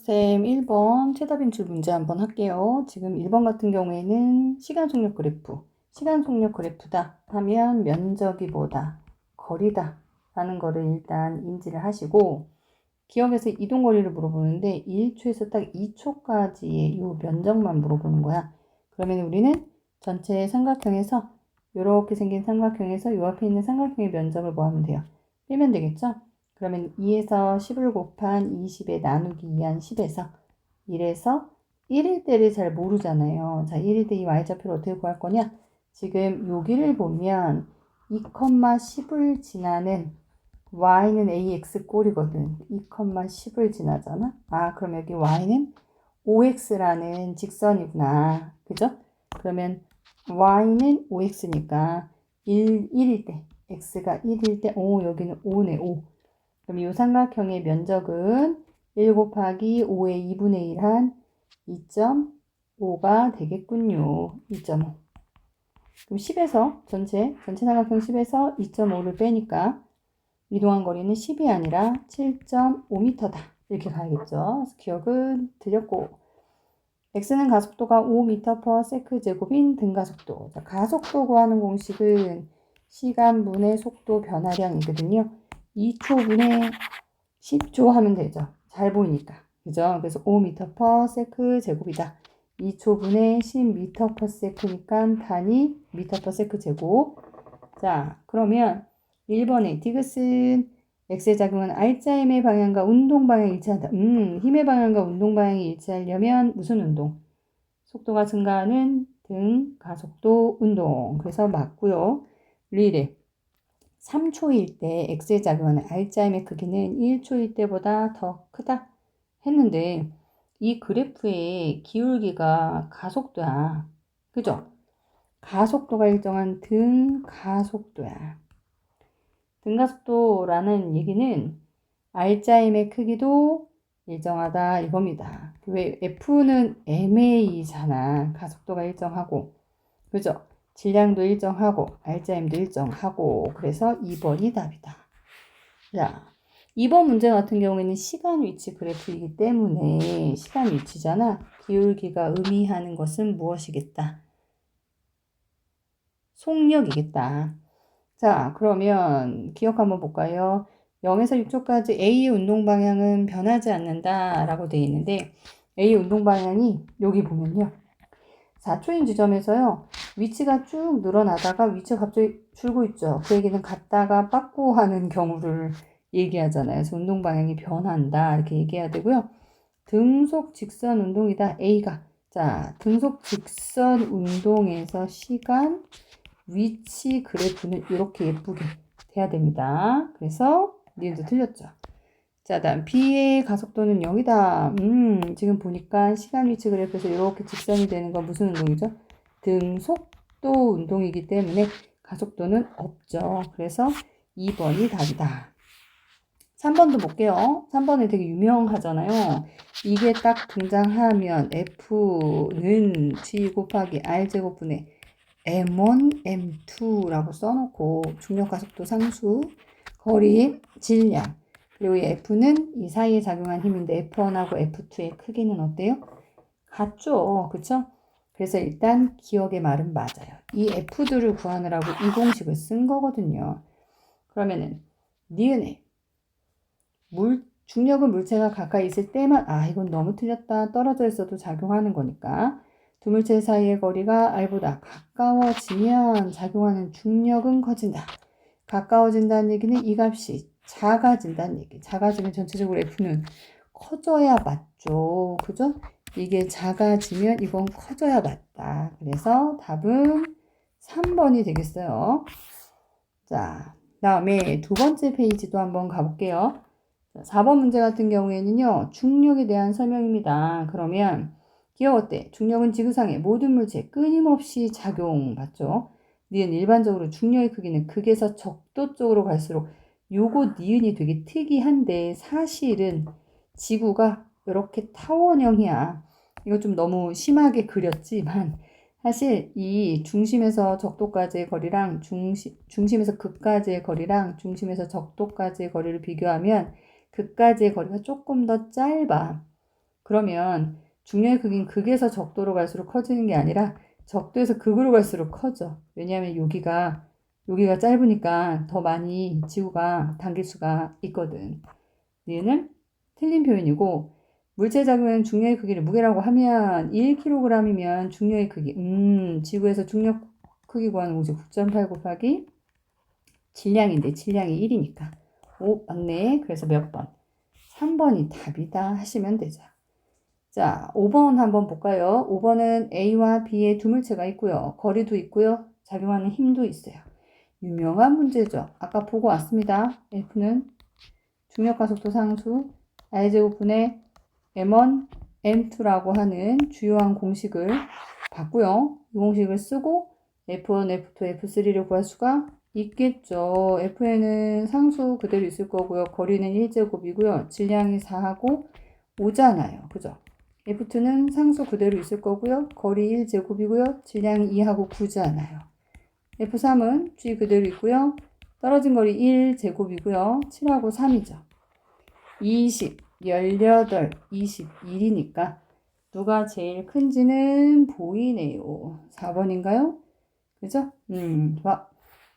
쌤 1번 최답 인출 문제 한번 할게요. 지금 1번 같은 경우에는 시간 속력 그래프, 시간 속력 그래프다 하면 면적이 뭐다, 거리다 라는 거를 일단 인지를 하시고, 기억에서 이동거리를 물어보는데 1초에서 딱 2초까지의 이 면적만 물어보는 거야. 그러면 우리는 전체 삼각형에서 이렇게 생긴 삼각형에서 요 앞에 있는 삼각형의 면적을 뭐 하면 돼요? 빼면 되겠죠? 그러면 2에서 10을 곱한 20에 나누기 2한 10에서 1에서 1일 때를 잘 모르잖아요. 자, 1일 때 이 y좌표를 어떻게 구할 거냐? 지금 여기를 보면 2,10을 지나는 y는 ax 꼴이거든. 2,10을 지나잖아. 아, 그럼 여기 y는 5x라는 직선이구나. 그죠? 그러면 y는 5x니까 1일 때, x가 1일 때, 여기는 5네, 5. 그럼 이 삼각형의 면적은 1 곱하기 5의 2분의 1 한 2.5가 되겠군요. 2.5. 그럼 10에서 전체 삼각형 10에서 2.5를 빼니까 이동한 거리는 10이 아니라 7.5m다. 이렇게 가야겠죠. 기억은 들렸고, x는 가속도가 5m/s 제곱인 등가속도. 자, 가속도 구하는 공식은 시간분의 속도 변화량이거든요. 2초분의 10초 하면 되죠. 잘 보이니까. 그죠? 그래서 5m/s 제곱이다. 2초분의 10m/s니까 단위 m/s 제곱. 자, 그러면 1번에 디귿은 x의 작용은 R자임의 방향과 운동 방향이 일치한다. 힘의 방향과 운동 방향이 일치하려면 무슨 운동? 속도가 증가하는 등 가속도 운동. 그래서 맞고요. 리래 3초일 때 x에 작용하는 R자임의 크기는 1초일 때보다 더 크다 했는데, 이 그래프의 기울기가 가속도야. 그죠? 가속도가 일정한 등가속도야. 등가속도라는 얘기는 R자임의 크기도 일정하다 이겁니다. 왜 F는 MA잖아. 가속도가 일정하고. 그죠? 질량도 일정하고 R자임도 일정하고. 그래서 2번이 답이다. 자, 2번 문제 같은 경우에는 시간 위치 그래프이기 때문에 시간 위치잖아. 기울기가 의미하는 것은 무엇이겠다? 속력이겠다. 자, 그러면 기억 한번 볼까요? 0에서 6초까지 A의 운동 방향은 변하지 않는다 라고 되어 있는데, A의 운동 방향이 여기 보면요, 4초인 지점에서요 위치가 쭉 늘어나다가 위치가 갑자기 줄고 있죠. 그 얘기는 갔다가 빠꾸 하는 경우를 얘기하잖아요. 그래서 운동 방향이 변한다 이렇게 얘기해야 되고요. 등속 직선 운동이다 A가. 자, 등속 직선 운동에서 시간 위치 그래프는 이렇게 예쁘게 돼야 됩니다. 그래서 니은도 틀렸죠. 자, 다음 B의 가속도는 0이다. 지금 보니까 시간 위치 그래프에서 이렇게 직선이 되는 건 무슨 운동이죠? 등속도 운동이기 때문에 가속도는 없죠. 그래서 2번이 답이다. 3번도 볼게요. 3번은 되게 유명하잖아요. 이게 딱 등장하면 F는 G 곱하기 R제곱분의 M1, M2라고 써놓고 중력가속도 상수, 거리, 질량, 그리고 이 F는 이 사이에 작용한 힘인데 F1하고 F2의 크기는 어때요? 같죠? 그쵸? 그래서 일단 기억의 말은 맞아요. 이 F들을 구하느라고 이 공식을 쓴 거거든요. 그러면은 니은에 중력은 물체가 가까이 있을 때만, 이건 너무 틀렸다, 떨어져 있어도 작용하는 거니까, 두 물체 사이의 거리가 R보다 가까워지면 작용하는 중력은 커진다. 가까워진다는 얘기는 이 값이 작아진다는 얘기. 작아지면 전체적으로 F는 커져야 맞죠. 그죠? 이게 작아지면 이건 커져야 맞다. 그래서 답은 3번이 되겠어요. 자, 다음에 두 번째 페이지도 한번 가볼게요. 4번 문제 같은 경우에는요, 중력에 대한 설명입니다. 그러면 기억 어때? 중력은 지구상의 모든 물체에 끊임없이 작용받죠. 니은 일반적으로 중력의 크기는 극에서 적도 쪽으로 갈수록 요거 니은이 되게 특이한데, 사실은 지구가 이렇게 타원형이야. 이거 좀 너무 심하게 그렸지만 사실 이 중심에서 적도까지의 거리랑 중심에서 극까지의 거리랑 중심에서 적도까지의 거리를 비교하면 극까지의 거리가 조금 더 짧아. 그러면 중력의 크기는 극에서 적도로 갈수록 커지는 게 아니라 적도에서 극으로 갈수록 커져. 왜냐하면 여기가 짧으니까 더 많이 지구가 당길 수가 있거든. 얘는 틀린 표현이고, 물체 작용은 중력의 크기를 무게라고 하면 1kg이면 중력의 크기, 지구에서 중력 크기 구하는 공식 9.8 곱하기 질량인데 질량이 1이니까. 오, 맞네. 그래서 몇 번? 3번이 답이다 하시면 되죠. 자, 5번 한번 볼까요? 5번은 A와 B의 두 물체가 있고요. 거리도 있고요. 작용하는 힘도 있어요. 유명한 문제죠. 아까 보고 왔습니다. F는 중력가속도 상수 R제곱분의 M1, M2라고 하는 주요한 공식을 봤고요. 이 공식을 쓰고 F1, F2, F3를 구할 수가 있겠죠. F에는 상수 그대로 있을 거고요. 거리는 1제곱이고요. 질량이 4하고 5잖아요. 그죠? F2는 상수 그대로 있을 거고요. 거리 1제곱이고요. 질량이 2하고 9잖아요. F3은 G 그대로 있고요. 떨어진 거리 1제곱이고요. 7하고 3이죠. 20, 18, 21이니까 누가 제일 큰지는 보이네요. 4번인가요? 그죠? 좋아.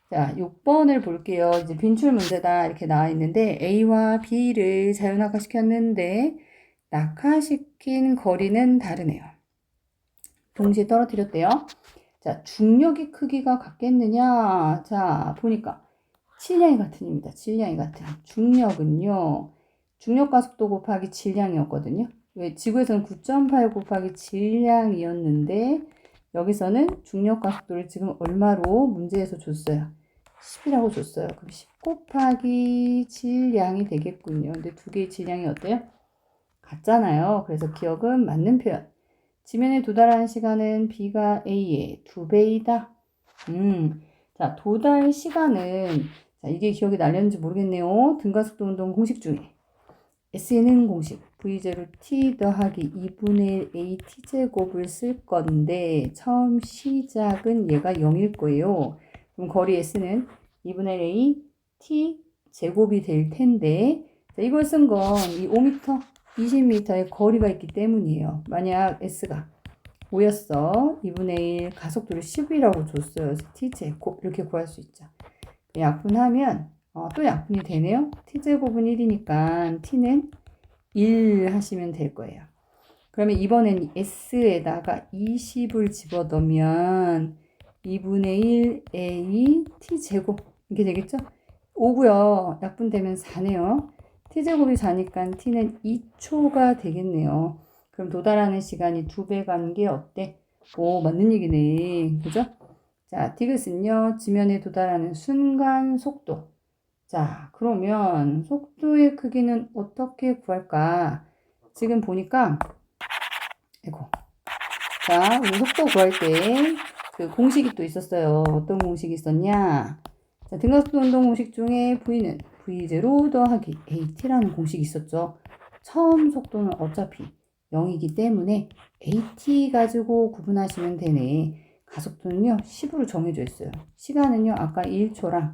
자, 6번을 볼게요. 이제 빈출 문제다 이렇게 나와 있는데 A와 B를 자유낙하시켰는데 낙하시킨 거리는 다르네요. 동시에 떨어뜨렸대요. 자, 중력의 크기가 같겠느냐? 자, 보니까 질량이 같은입니다. 질량이 같은. 중력은요. 중력 가속도 곱하기 질량이었거든요. 왜 지구에서는 9.8 곱하기 질량이었는데 여기서는 중력 가속도를 지금 얼마로 문제에서 줬어요? 10이라고 줬어요. 그럼 10 곱하기 질량이 되겠군요. 근데 두 개의 질량이 어때요? 같잖아요. 그래서 기억은 맞는 표현. 지면에 도달하는 시간은 B가 A의 2배이다. 자, 도달 시간은 자, 이게 기억이 날렸는지 모르겠네요. 등가속도 운동 공식 중에 S는 공식 V0T 더하기 2분의 1 AT제곱을 쓸 건데 처음 시작은 얘가 0일 거예요. 그럼 거리 S는 2분의 1 A T 제곱이 될 텐데 자, 이걸 쓴 건 이 5m, 20m의 거리가 있기 때문이에요. 만약 S가 5였어. 2분의 1 가속도를 10이라고 줬어요. 그래서 T제곱 이렇게 구할 수 있죠. 약분하면 또 약분이 되네요. T제곱은 1이니까 T는 1 하시면 될 거예요. 그러면 이번엔 S에다가 20을 집어넣으면 2분의 1 A T제곱 이렇게 되겠죠? 5고요. 약분되면 4네요. T제곱이 4니까 T는 2초가 되겠네요. 그럼 도달하는 시간이 2배 가는 게 어때? 오, 맞는 얘기네. 그죠? 자, 디귿은요, 지면에 도달하는 순간 속도. 자, 그러면 속도의 크기는 어떻게 구할까? 지금 보니까, 아이고. 자, 우리 속도 구할 때 그 공식이 또 있었어요. 어떤 공식이 있었냐? 자, 등가속도 운동 공식 중에 V는 V0 더하기 AT라는 공식이 있었죠. 처음 속도는 어차피 0이기 때문에 AT 가지고 구분하시면 되네. 가속도는요, 10으로 정해져 있어요. 시간은요, 아까 1초랑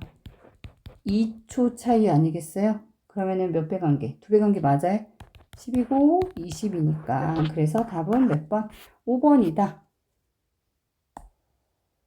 2초 차이 아니겠어요? 그러면은 몇 배 관계? 2배 관계 맞아요? 10이고 20이니까. 그래서 답은 몇 번? 5번이다.